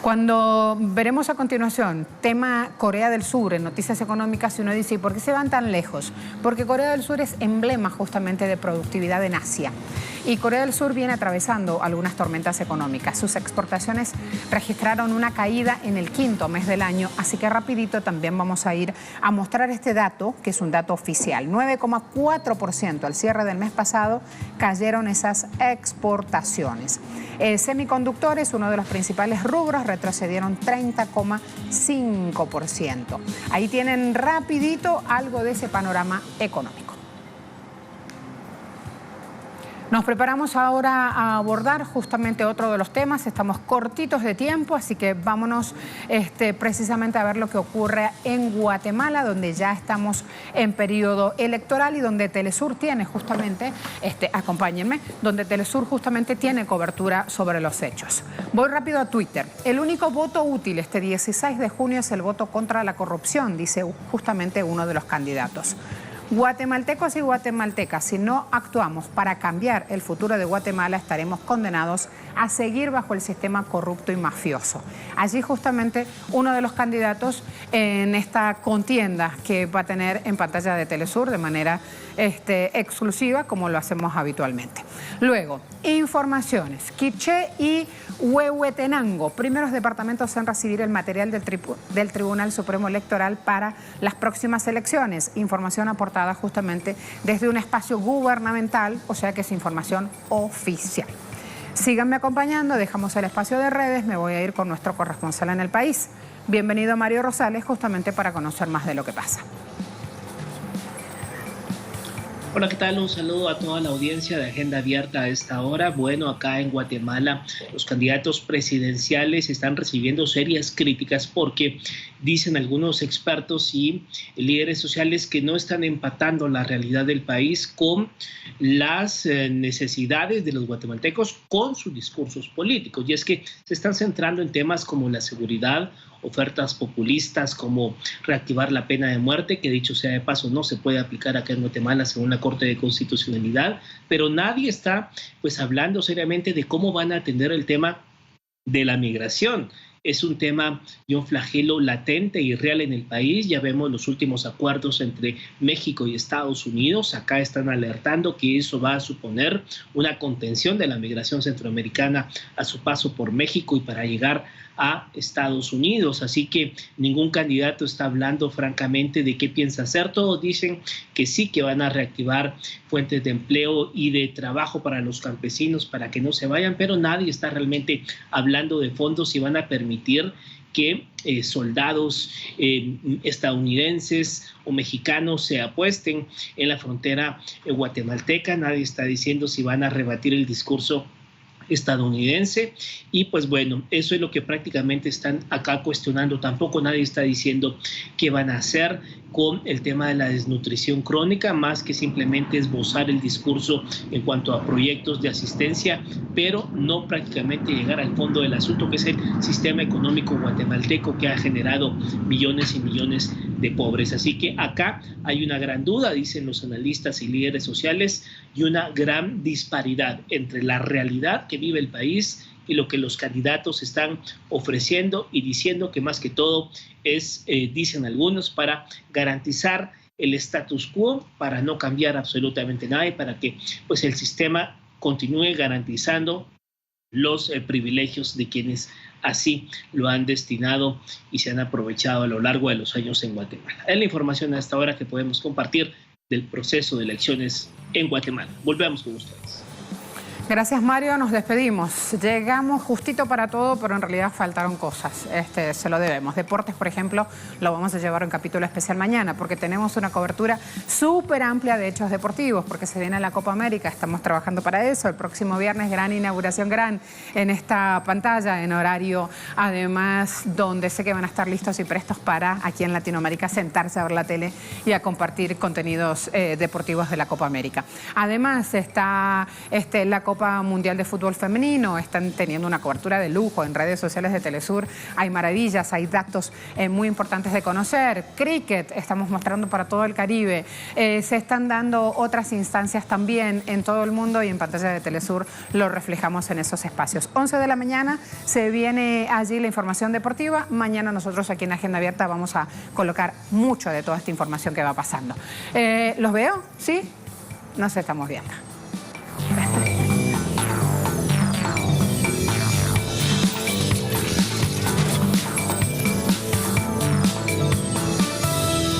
Speaker 1: Cuando veremos a continuación tema Corea del Sur en Noticias Económicas, uno dice, ¿por qué se van tan lejos? Porque Corea del Sur es emblema justamente de productividad en Asia. Y Corea del Sur viene atravesando algunas tormentas económicas. Sus exportaciones registraron una caída en el quinto mes del año, así que rapidito también vamos a ir a mostrar este dato, que es un dato oficial. 9,4% al cierre del mes pasado cayeron esas exportaciones. Semiconductores, uno de los principales rubros, retrocedieron 30,5%. Ahí tienen rapidito algo de ese panorama económico. Nos preparamos ahora a abordar justamente otro de los temas. Estamos cortitos de tiempo, así que vámonos precisamente a ver lo que ocurre en Guatemala, donde ya estamos en periodo electoral y donde Telesur tiene justamente, acompáñenme, donde Telesur justamente tiene cobertura sobre los hechos. Voy rápido a Twitter. El único voto útil este 16 de junio es el voto contra la corrupción, dice justamente uno de los candidatos. Guatemaltecos y guatemaltecas, si no actuamos para cambiar el futuro de Guatemala, estaremos condenados a seguir bajo el sistema corrupto y mafioso. Allí justamente uno de los candidatos en esta contienda que va a tener en pantalla de Telesur de manera exclusiva, como lo hacemos habitualmente. Luego, informaciones. Quiché y Huehuetenango, primeros departamentos en recibir el material del Tribunal Supremo Electoral para las próximas elecciones. Información aportada justamente desde un espacio gubernamental, o sea que es información oficial. Síganme acompañando, dejamos el espacio de redes, me voy a ir con nuestro corresponsal en el país. Bienvenido Mario Rosales, justamente para conocer más de lo que pasa.
Speaker 10: Hola, ¿qué tal? Un saludo a toda la audiencia de Agenda Abierta a esta hora. Bueno, acá en Guatemala los candidatos presidenciales están recibiendo serias críticas porque dicen algunos expertos y líderes sociales que no están empatando la realidad del país con las necesidades de los guatemaltecos con sus discursos políticos. Y es que se están centrando en temas como la seguridad, ofertas populistas como reactivar la pena de muerte, que dicho sea de paso no se puede aplicar acá en Guatemala según la Corte de Constitucionalidad, pero nadie está pues hablando seriamente de cómo van a atender el tema de la migración. Es un tema y un flagelo latente y real en el país. Ya vemos los últimos acuerdos entre México y Estados Unidos. Acá están alertando que eso va a suponer una contención de la migración centroamericana a su paso por México y para llegar a Estados Unidos. Así que ningún candidato está hablando francamente de qué piensa hacer. Todos dicen que sí, que van a reactivar fuentes de empleo y de trabajo para los campesinos para que no se vayan, pero nadie está realmente hablando de fondos si van a permitir que soldados estadounidenses o mexicanos se apuesten en la frontera guatemalteca. Nadie está diciendo si van a rebatir el discurso estadounidense y pues bueno, eso es lo que prácticamente están acá cuestionando. Tampoco nadie está diciendo qué van a hacer con el tema de la desnutrición crónica, más que simplemente esbozar el discurso en cuanto a proyectos de asistencia, pero no prácticamente llegar al fondo del asunto, que es el sistema económico guatemalteco que ha generado millones y millones de pobres. Así que acá hay una gran duda, dicen los analistas y líderes sociales, y una gran disparidad entre la realidad que vive el país y lo que los candidatos están ofreciendo y diciendo que más que todo es, dicen algunos, para garantizar el status quo, para no cambiar absolutamente nada y para que pues, el sistema continúe garantizando los privilegios de quienes así lo han destinado y se han aprovechado a lo largo de los años en Guatemala. Es la información a esta hora que podemos compartir del proceso de elecciones en Guatemala. Volvemos con ustedes.
Speaker 1: Gracias Mario, nos despedimos. Llegamos justito para todo, pero en realidad faltaron cosas, se lo debemos. Deportes, por ejemplo, lo vamos a llevar en capítulo especial mañana, porque tenemos una cobertura súper amplia de hechos deportivos, porque se viene la Copa América, estamos trabajando para eso. El próximo viernes, gran inauguración, gran en esta pantalla, en horario, además, donde sé que van a estar listos y prestos para, aquí en Latinoamérica, sentarse a ver la tele y a compartir contenidos deportivos de la Copa América. Además, está la Copa Mundial de Fútbol Femenino, están teniendo una cobertura de lujo en redes sociales de Telesur. Hay maravillas, hay datos muy importantes de conocer. Cricket, estamos mostrando para todo el Caribe. Se están dando otras instancias también en todo el mundo y en pantalla de Telesur lo reflejamos en esos espacios. 11 de la mañana se viene allí la información deportiva. Mañana nosotros aquí en Agenda Abierta vamos a colocar mucho de toda esta información que va pasando. ¿Los veo? ¿Sí? Nos estamos viendo.